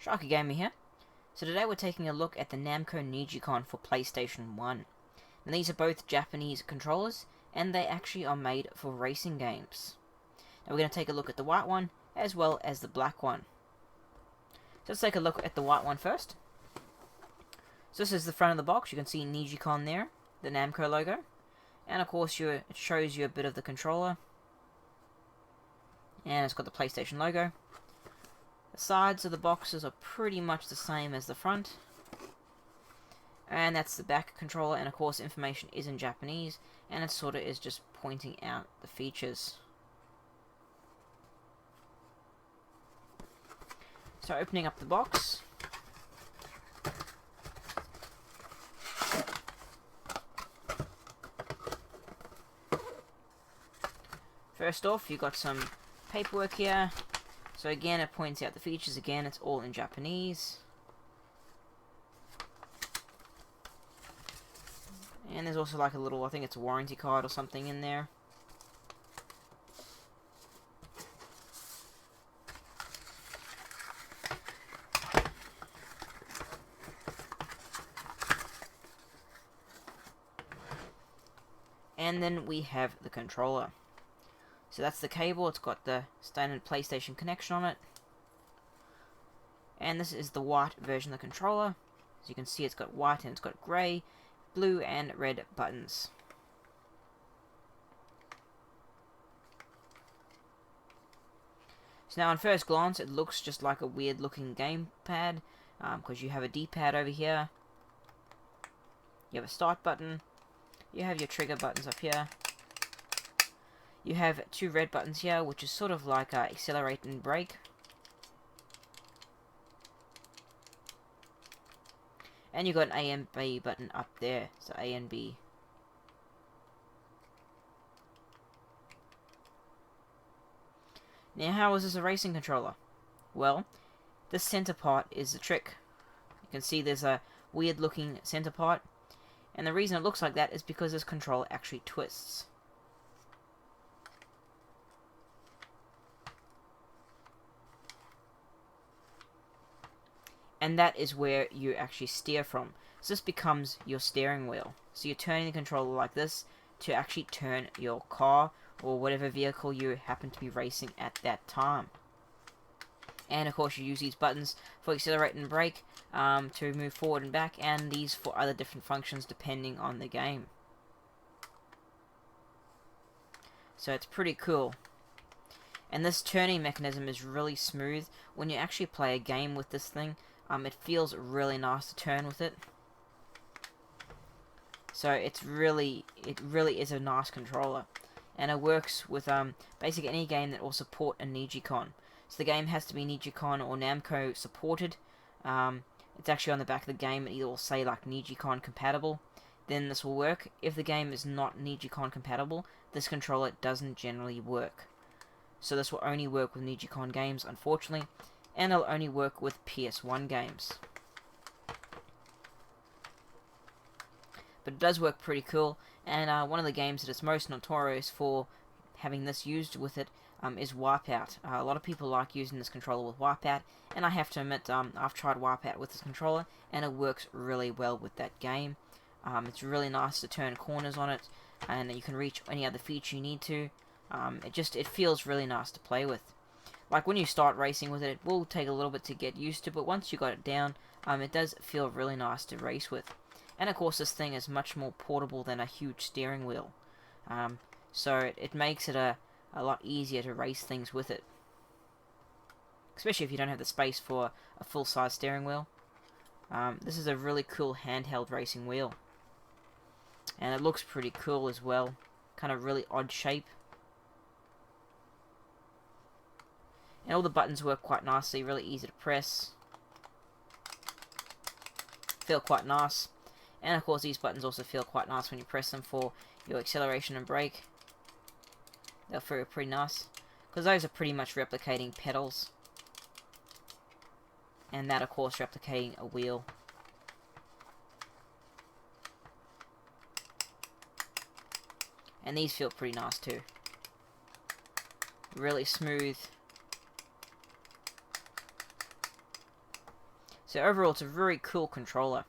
Sharkie Gamer here. So today we're taking a look at the Namco NeGcon for PlayStation 1. And these are both Japanese controllers, and they actually are made for racing games. Now we're going to take a look at the white one, as well as the black one. So let's take a look at the white one first. So this is the front of the box. You can see NeGcon there, the Namco logo. And of course it shows you a bit of the controller. And it's got the PlayStation logo. The sides of the boxes are pretty much the same as the front. And that's the back controller, and of course information is in Japanese, and it sort of is just pointing out the features. So opening up the box. First off, you've got some paperwork here. So again, it points out the features. Again, it's all in Japanese. And there's also like a little, I think it's a warranty card or something in there. And then we have the controller. So that's the cable. It's got the standard PlayStation connection on it. And this is the white version of the controller. As you can see, it's got white and it's got grey, blue and red buttons. So now on first glance it looks just like a weird looking gamepad, because you have a D-pad over here, you have a start button, you have your trigger buttons up here, you have two red buttons here, which is sort of like accelerate and brake. And you've got an A and B button up there, so A and B. Now, how is this a racing controller? Well, this center part is the trick. You can see there's a weird looking center part, and the reason it looks like that is because this controller actually twists. And that is where you actually steer from. So this becomes your steering wheel. So you're turning the controller like this to actually turn your car or whatever vehicle you happen to be racing at that time. And of course you use these buttons for accelerate and brake, to move forward and back, and these for other different functions depending on the game. So it's pretty cool. And this turning mechanism is really smooth. When you actually play a game with this thing, it feels really nice to turn with it. So it really is a nice controller, and it works with basically any game that will support a NeGcon. So the game has to be NeGcon or Namco supported. It's actually on the back of the game. It will say like NeGcon compatible. Then this will work. If the game is not NeGcon compatible, this controller doesn't generally work. So this will only work with NeGcon games, unfortunately. And it'll only work with PS1 games. But it does work pretty cool, and one of the games that is most notorious for having this used with it is Wipeout. A lot of people like using this controller with Wipeout, and I have to admit, I've tried Wipeout with this controller, and it works really well with that game. It's really nice to turn corners on it, and you can reach any other feature you need to. It feels really nice to play with. Like when you start racing with it, it will take a little bit to get used to, but once you got it down, it does feel really nice to race with. And of course this thing is much more portable than a huge steering wheel. So it makes it a lot easier to race things with it. Especially if you don't have the space for a full-size steering wheel. This is a really cool handheld racing wheel. And it looks pretty cool as well. Kind of really odd shape. And all the buttons work quite nicely, really easy to press. Feel quite nice. And of course these buttons also feel quite nice when you press them for your acceleration and brake. They'll feel pretty nice, because those are pretty much replicating pedals. And that of course replicating a wheel. And these feel pretty nice too. Really smooth. So overall, it's a very cool controller.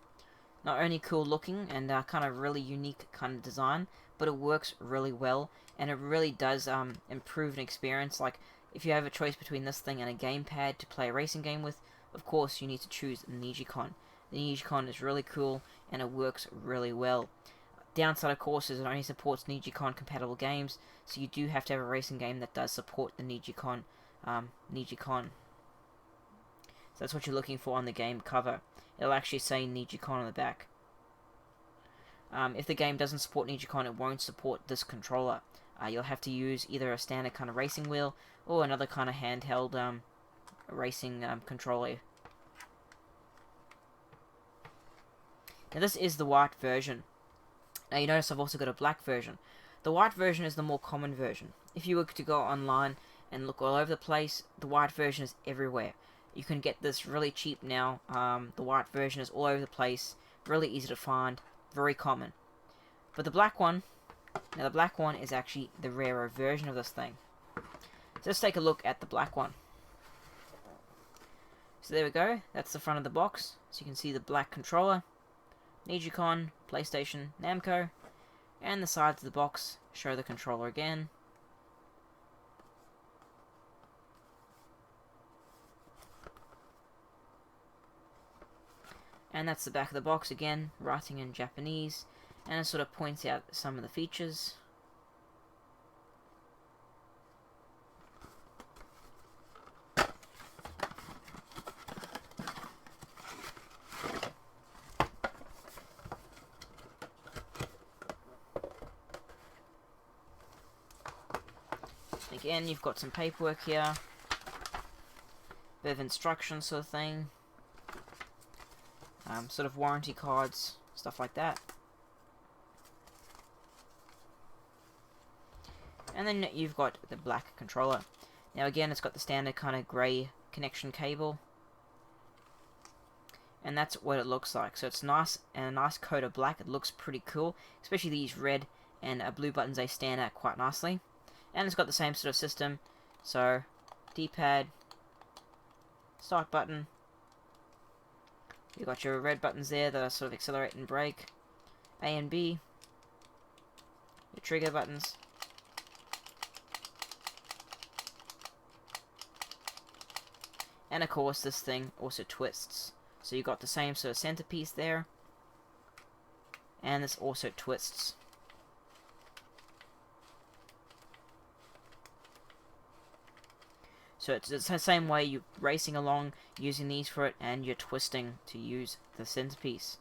Not only cool looking and kind of really unique kind of design, but it works really well, and it really does improve an experience. Like, if you have a choice between this thing and a gamepad to play a racing game with, of course you need to choose the NeGcon. The NeGcon is really cool, and it works really well. Downside, of course, is it only supports NeGcon compatible games, so you do have to have a racing game that does support the NeGcon. So that's what you're looking for on the game cover. It'll actually say NeGcon on the back. If the game doesn't support NeGcon, it won't support this controller. You'll have to use either a standard kind of racing wheel or another kind of handheld racing controller. Now this is the white version. Now you notice I've also got a black version. The white version is the more common version. If you were to go online and look all over the place, the white version is everywhere. You can get this really cheap now. The white version is all over the place, really easy to find, very common. But the black one, now the black one is actually the rarer version of this thing. So let's take a look at the black one. So there we go, that's the front of the box. So you can see the black controller, NeGcon, PlayStation, Namco, and the sides of the box show the controller again. And that's the back of the box again, writing in Japanese, and it sort of points out some of the features. Again, you've got some paperwork here, bit of instruction sort of thing. Sort of warranty cards, stuff like that. And then you've got the black controller. Now again, it's got the standard kind of grey connection cable. And that's what it looks like. So it's nice, and a nice coat of black. It looks pretty cool. Especially these red and blue buttons, they stand out quite nicely. And it's got the same sort of system. So, D-pad, start button. You've got your red buttons there that are sort of accelerate and brake. A and B. Your trigger buttons. And of course this thing also twists. So you've got the same sort of centerpiece there. And this also twists. So it's the same way you're racing along, using these for it, and you're twisting to use the centerpiece.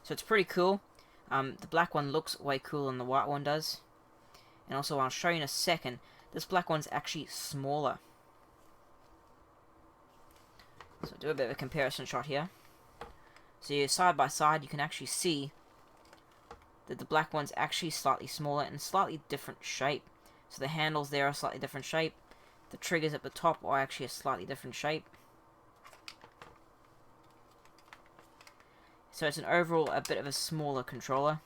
So it's pretty cool. The black one looks way cooler than the white one does. And also, I'll show you in a second, this black one's actually smaller. So do a bit of a comparison shot here. So you're side by side, you can actually see that the black one's actually slightly smaller and slightly different shape. So the handles there are slightly different shape. The triggers at the top are actually a slightly different shape. So it's an overall a bit of a smaller controller.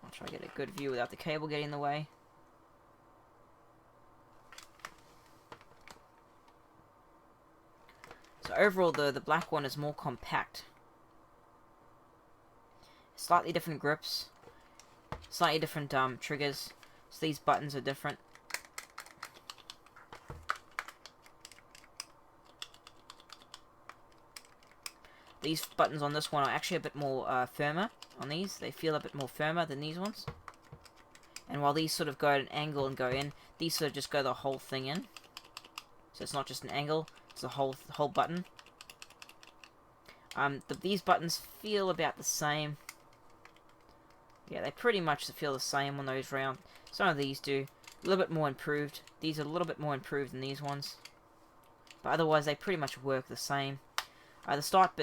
I'll try to get a good view without the cable getting in the way. So overall the black one is more compact. Slightly different grips, slightly different triggers, so these buttons are different. These buttons on this one are actually a bit more firmer on these. They feel a bit more firmer than these ones. And while these sort of go at an angle and go in, these sort of just go the whole thing in. So it's not just an angle, it's the whole button. These buttons feel about the same. Yeah, they pretty much feel the same on those round. Some of these do. A little bit more improved. These are a little bit more improved than these ones. But otherwise, they pretty much work the same. The start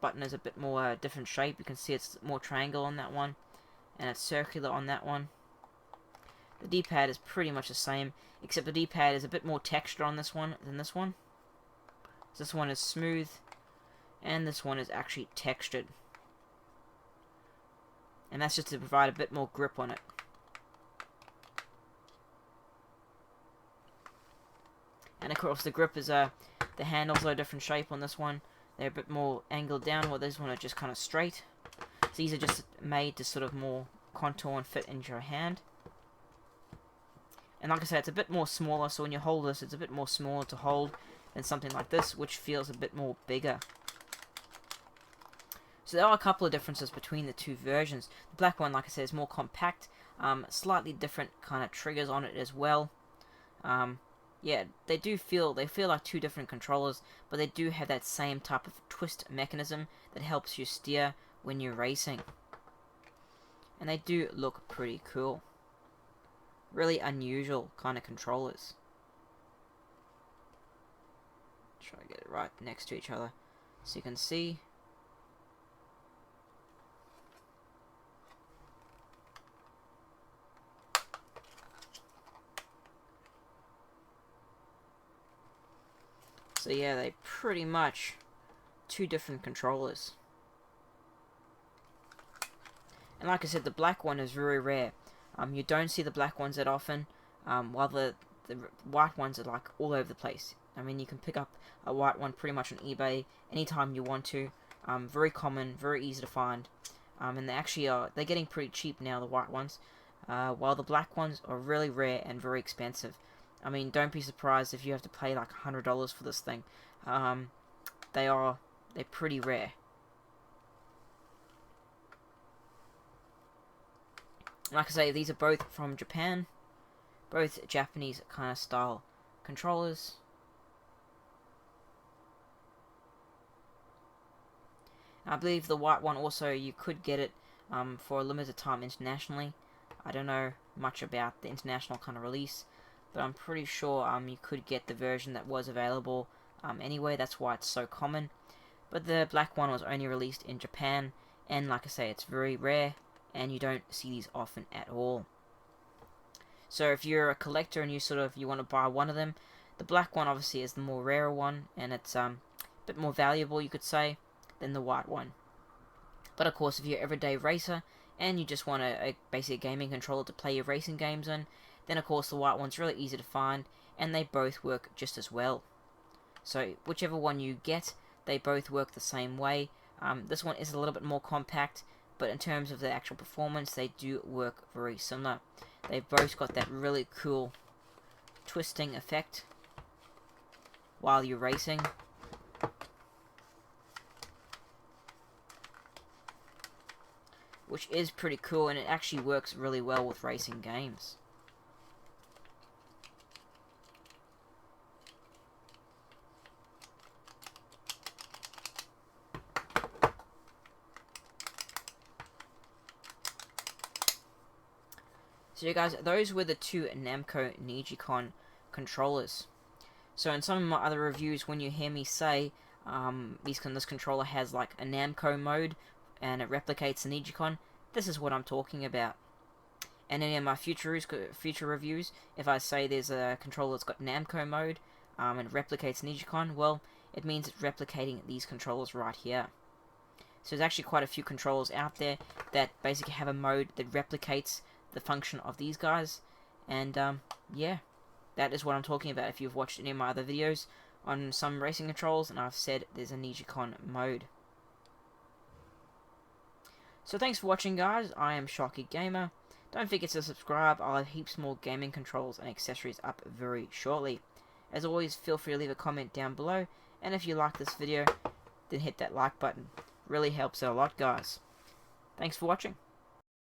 button is a bit more different shape. You can see it's more triangle on that one. And it's circular on that one. The D-pad is pretty much the same. Except the D-pad is a bit more texture on this one than this one. So this one is smooth. And this one is actually textured. and that's just to provide a bit more grip on it. And of course the grip is the handles are a different shape on this one. They're a bit more angled down, while this one are just kind of straight. So these are just made to sort of more contour and fit into your hand. And like I said, it's a bit more smaller, so when you hold this, it's a bit more smaller to hold than something like this, which feels a bit more bigger. So there are a couple of differences between the two versions. The black one, like I said, is more compact, slightly different kind of triggers on it as well. Yeah, they feel like two different controllers, but they do have that same type of twist mechanism that helps you steer when you're racing. And they do look pretty cool. Really unusual kind of controllers. Try to get it right next to each other so you can see. So yeah, they pretty much two different controllers. And like I said, the black one is very rare. You don't see the black ones that often, while the white ones are like all over the place. I mean, you can pick up a white one pretty much on eBay anytime you want to. Very common, very easy to find. And they actually they're getting pretty cheap now, the white ones. While the black ones are really rare and very expensive. I mean, don't be surprised if you have to pay like $100 for this thing. They're pretty rare. Like I say, these are both from Japan. Both Japanese kind of style controllers. I believe the white one also, you could get it for a limited time internationally. I don't know much about the international kind of release, but I'm pretty sure you could get the version that was available anyway. That's why it's so common. But the black one was only released in Japan, and like I say, it's very rare, and you don't see these often at all. So if you're a collector and you want to buy one of them, the black one obviously is the more rarer one, and it's a bit more valuable, you could say, than the white one. But of course, if you're an everyday racer and you just want a basic gaming controller to play your racing games on, then of course the white one's really easy to find, and they both work just as well. So whichever one you get, they both work the same way. This one is a little bit more compact, but in terms of the actual performance, they do work very similar. They've both got that really cool twisting effect while you're racing. Which is pretty cool, and it actually works really well with racing games. So you guys, those were the two Namco NeGcon controllers. So in some of my other reviews, when you hear me say this controller has like a Namco mode and it replicates the NeGcon, this is what I'm talking about. And in my future reviews, if I say there's a controller that's got Namco mode and replicates NeGcon, well, it means it's replicating these controllers right here. So there's actually quite a few controllers out there that basically have a mode that replicates the function of these guys, and yeah, that is what I'm talking about. If you've watched any of my other videos on some racing controls, and I've said there's a NeGcon mode. So thanks for watching, guys. I am Sharkie Gamer. Don't forget to subscribe. I'll have heaps more gaming controls and accessories up very shortly. As always, feel free to leave a comment down below, and if you like this video, then hit that like button. Really helps out a lot, guys. Thanks for watching.